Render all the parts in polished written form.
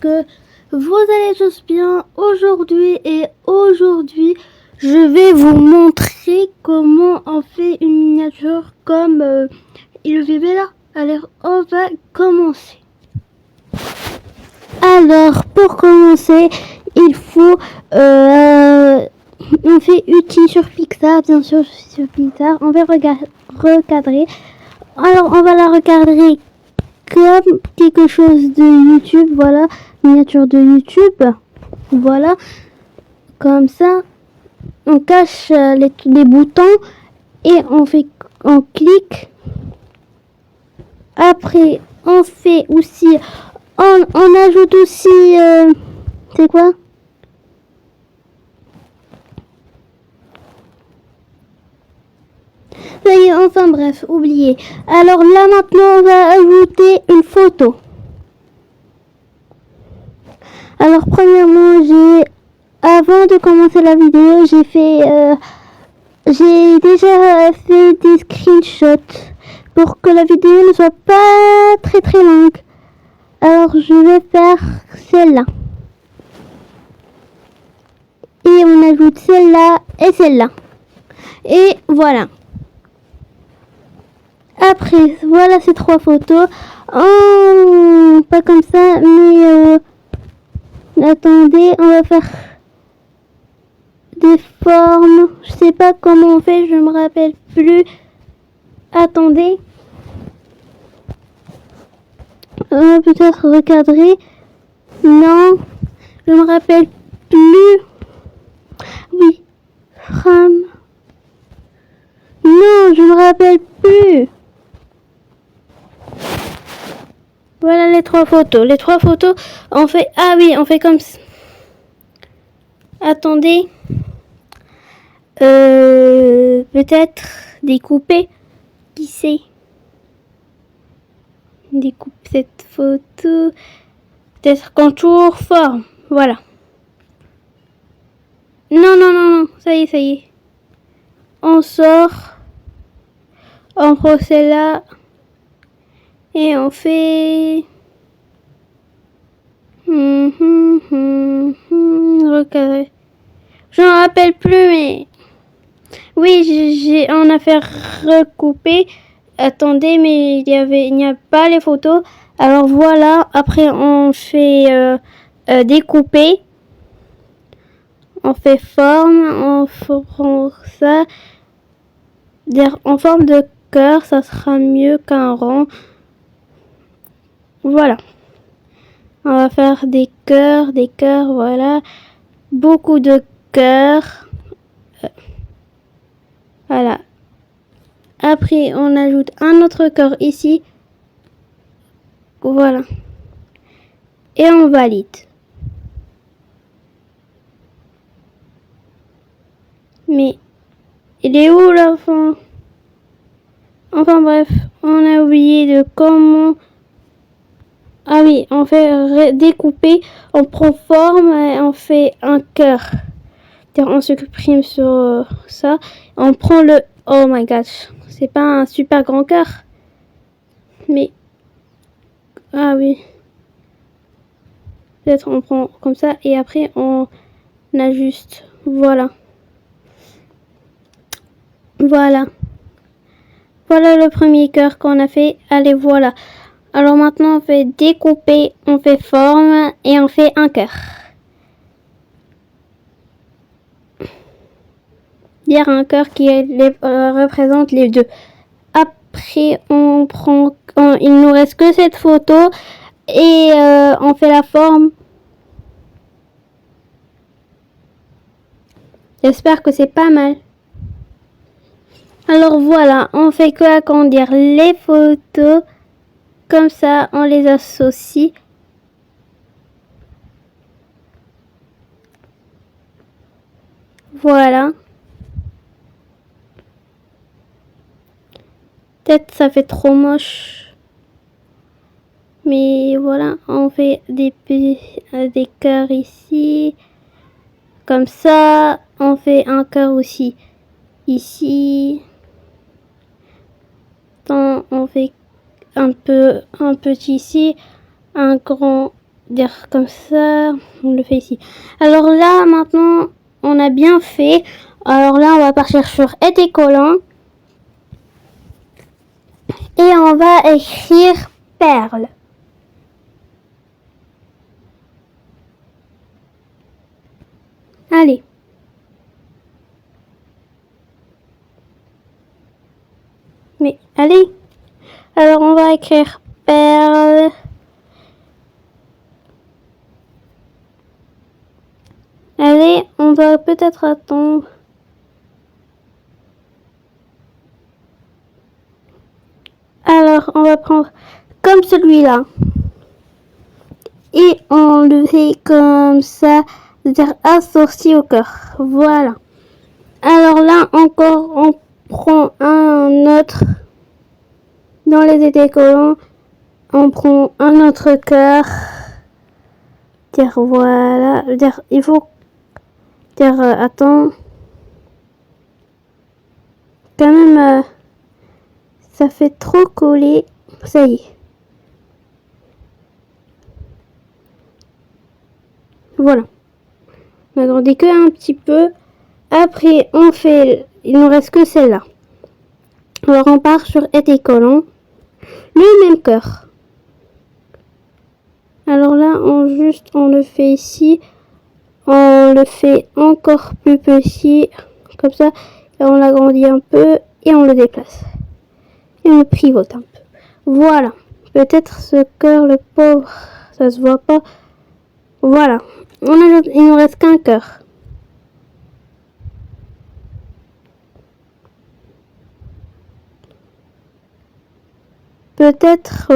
que vous allez tous bien aujourd'hui. Et aujourd'hui, je vais vous montrer comment on fait une miniature comme il vivait là. Alors, on va commencer. Alors, pour commencer, il faut... on fait utile sur Pixar, bien sûr, sur Pixar. On va recadrer. Alors, on va la recadrer comme quelque chose de YouTube, voilà, miniature de YouTube, voilà, comme ça, on cache les boutons et on clique. Après, on fait aussi, on ajoute aussi, c'est quoi? Ça y est, enfin bref, oubliez. Alors là maintenant, on va ajouter une photo. Alors premièrement, avant de commencer la vidéo, j'ai déjà fait des screenshots pour que la vidéo ne soit pas très longue. Alors je vais faire celle-là. Et on ajoute celle-là et celle-là. Et voilà. Après, voilà ces trois photos. Oh, pas comme ça, mais attendez, on va faire des formes. Je sais pas comment on fait, je me rappelle plus. Attendez. Peut-être recadrer. Non, je me rappelle plus. Oui, frame. Non, je me rappelle plus. Voilà les trois photos. Les trois photos, on fait... Ah oui, on fait comme ça. Attendez. Peut-être découper. Qui sait? Découpe cette photo. Peut-être contour, forme. Voilà. Non. Ça y est. On sort. On prend celle-là. Et on fait... Recadrer. Je ne me rappelle plus, mais... Oui, on a fait recouper. Attendez, mais il n'y a pas les photos. Alors voilà, après on fait découper. On fait forme, on prend ça. En forme de cœur, ça sera mieux qu'un rond. Voilà. On va faire des cœurs, voilà. Beaucoup de cœurs. Voilà. Après, on ajoute un autre cœur ici. Voilà. Et on valide. Mais, il est où l'enfant? Enfin bref, on a oublié de comment... Ah oui, on fait découper, on prend forme et on fait un cœur. On se supprime sur ça. On prend le... Oh my gosh, c'est pas un super grand cœur. Mais... Ah oui. Peut-être on prend comme ça et après on ajuste. Voilà. Voilà le premier cœur qu'on a fait. Allez, voilà. Alors maintenant, on fait découper, on fait forme et on fait un cœur. Dire un cœur qui représente les deux. Après, il nous reste que cette photo et on fait la forme. J'espère que c'est pas mal. Alors voilà, on fait que agrandir les photos. Comme ça, on les associe. Voilà. Peut-être ça fait trop moche. Mais voilà, on fait des cœurs ici. Comme ça, on fait un cœur aussi ici. On fait un petit ici, un grand dire comme ça, on le fait ici. Alors là, maintenant, on a bien fait. Alors là, on va partir sur été collant. Et on va écrire perle. Allez. Mais allez. Alors on va écrire perle. Allez, on va peut-être attendre. Alors on va prendre comme celui-là. Et on le fait comme ça, c'est-à-dire assorti au cœur. Voilà. Alors là encore, on prend un autre. Dans les étés collants, on prend un autre cœur. Dire voilà. Dire il faut dire attends. Quand même, ça fait trop coller. Ça y est. Voilà. On a agrandit que un petit peu. Après, on fait. Il nous reste que celle-là. Alors, on part sur été collant. Le même cœur. Alors là, on le fait ici. On le fait encore plus petit. Comme ça. Et on l'agrandit un peu. Et on le déplace. Et on le pivote un peu. Voilà. Peut-être ce cœur, le pauvre, ça se voit pas. Voilà. Il nous reste qu'un cœur. Peut-être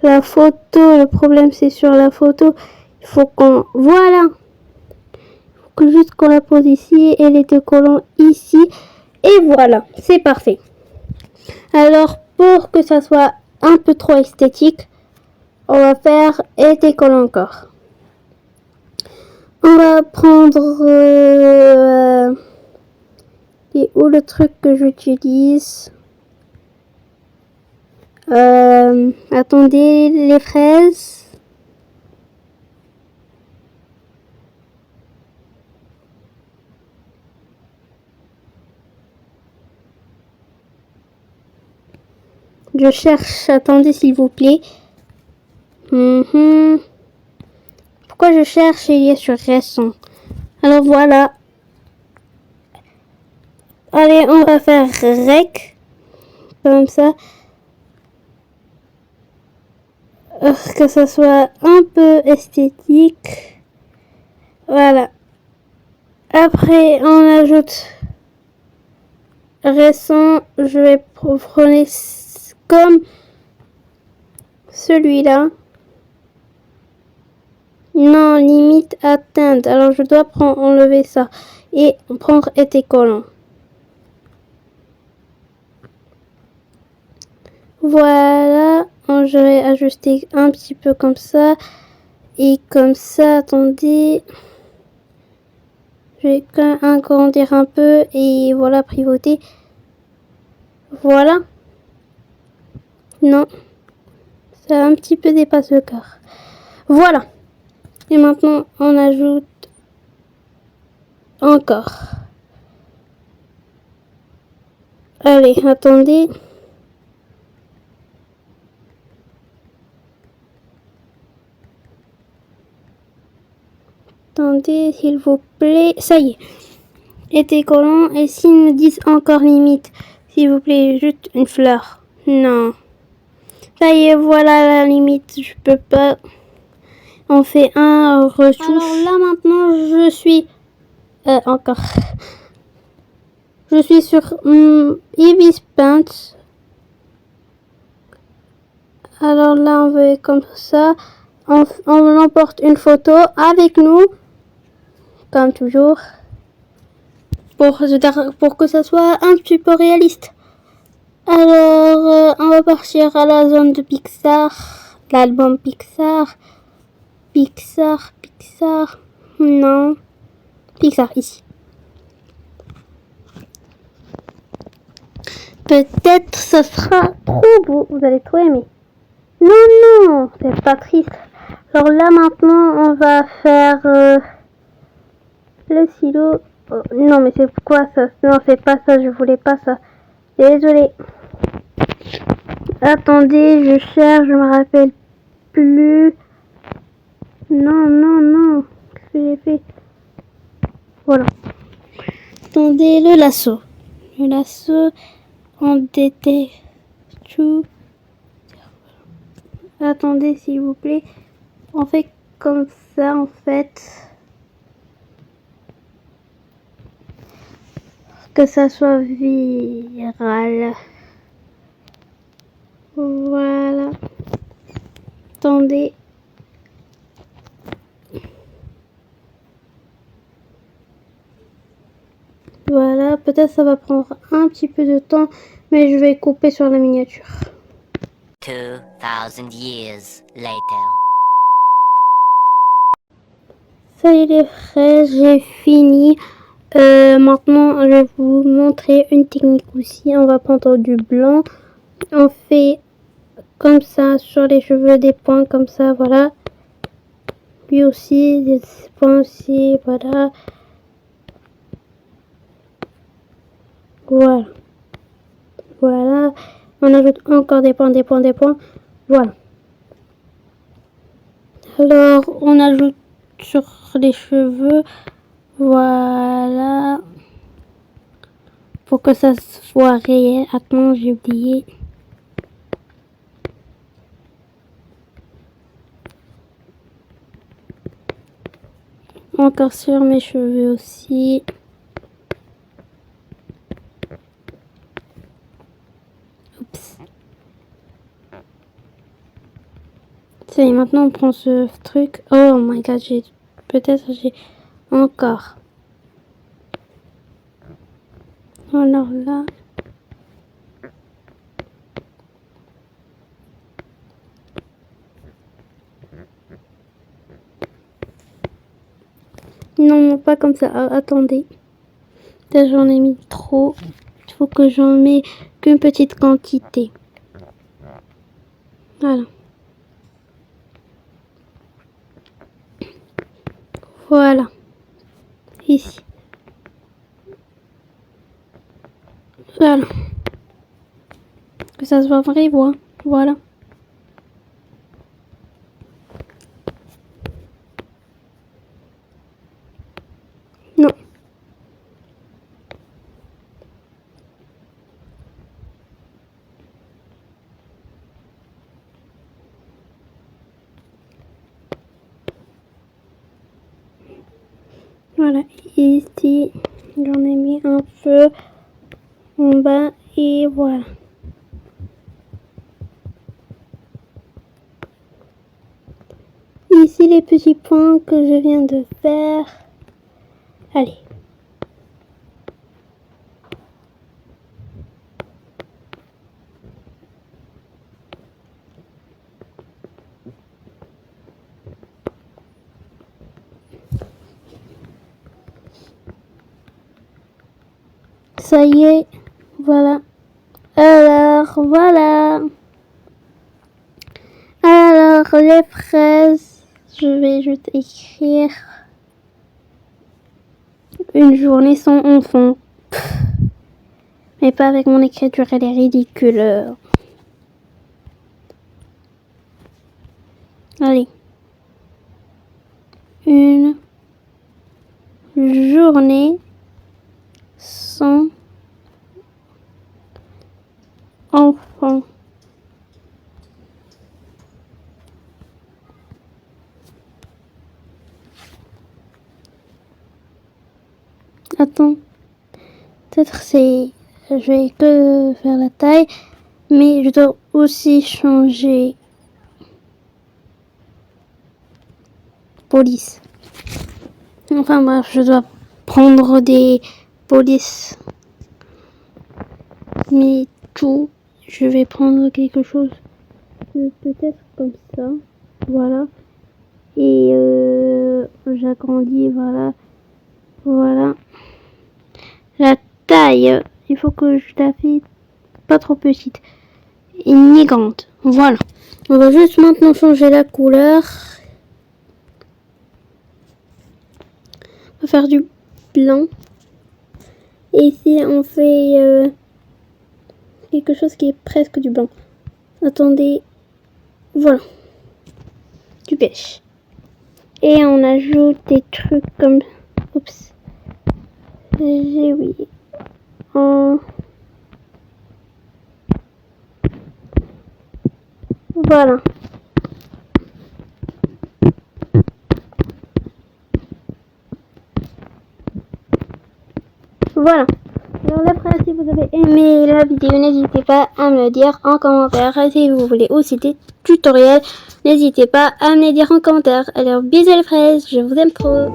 la photo, le problème c'est sur la photo. Il faut qu'on... Voilà. Il faut que juste qu'on la pose ici et les deux collants ici. Et voilà, c'est parfait. Alors, pour que ça soit un peu trop esthétique, on va faire été collant encore. On va prendre... et où le truc que j'utilise? Attendez, les fraises. Je cherche, attendez s'il vous plaît. Pourquoi je cherche? Il y a sur récent. Alors voilà. Allez, on va faire rec. Comme ça. Que ça soit un peu esthétique. Voilà. Après, on ajoute récent. Je vais prendre comme celui-là. Non, limite atteinte. Alors je dois enlever ça. Et prendre été collant. Voilà. Je vais ajuster un petit peu comme ça. Et comme ça, attendez. Je vais agrandir un peu. Et voilà, pivoter. Voilà. Non. Ça a un petit peu dépassé le cœur. Voilà. Et maintenant, on ajoute encore. Allez, attendez. Attendez, s'il vous plaît. Ça y est. Été collant. Et s'ils me disent encore limite, s'il vous plaît, juste une fleur. Non. Ça y est, voilà la limite. Je peux pas. On fait un retouche. Alors là, maintenant, je suis... encore. Je suis sur Ibis Paint. Alors là, on veut comme ça. On emporte une photo avec nous. Comme toujours. Pour que ça soit un petit peu réaliste. Alors, on va partir à la zone de Pixar. L'album Pixar. Pixar. Non. Pixar, ici. Peut-être ce sera trop beau. Vous allez trop aimer. Non, c'est pas triste. Alors là maintenant on va faire le stylo. Oh, non mais c'est quoi ça? Non c'est pas ça, je voulais pas ça. Désolée. Attendez, je cherche, je me rappelle plus. Non. Qu'est-ce que j'ai fait? Voilà. Attendez, le lasso. Le lasso en détail. Tout. Attendez s'il vous plaît. On fait comme ça en fait. Que ça soit viral. Voilà. Attendez. Voilà, peut-être ça va prendre un petit peu de temps, mais je vais couper sur la miniature. 2000 years later. Ça y est les fraises, j'ai fini. Maintenant, je vais vous montrer une technique aussi. On va prendre du blanc. On fait comme ça sur les cheveux, des points comme ça, voilà. Lui aussi, des points aussi, voilà. Voilà. On ajoute encore des points. Voilà. Alors, on ajoute sur les cheveux. Voilà. Pour que ça soit réel. Attends, j'ai oublié. Encore sur mes cheveux aussi. Oups. Ça y est, maintenant on prend ce truc. Oh my god, peut-être j'ai encore. Alors là. Non, pas comme ça. Attendez. Là, j'en ai mis trop. Il faut que j'en mette qu'une petite quantité. Voilà. Voilà. Ici. Voilà. Que ça soit vrai, voilà. Non. Voilà, ici, j'en ai mis un peu en bas et voilà. Ici, les petits points que je viens de faire. Allez. Ça y est, voilà. Alors, voilà. Alors, les fraises, je vais juste écrire une journée sans enfant. Mais pas avec mon écriture, elle est ridicule. Allez. Une journée sans enfant. Attends. Peut-être c'est... Je vais que faire la taille. Mais je dois aussi changer police. Enfin bref, je dois prendre des polices. Mais tout, je vais prendre quelque chose peut-être comme ça. Voilà. Et j'agrandis, voilà. Voilà. La taille, il faut que je la fasse pas trop petite. Et ni grande. Voilà. On va juste maintenant changer la couleur. On va faire du blanc. Et ici, on fait quelque chose qui est presque du blanc. Attendez. Voilà. Du beige. Et on ajoute des trucs comme... Oups. J'ai oublié. Voilà. Voilà. Alors après, si vous avez aimé la vidéo, n'hésitez pas à me le dire en commentaire. Si vous voulez aussi des tutoriels, n'hésitez pas à me les dire en commentaire. Alors bisous les fraises, je vous aime trop.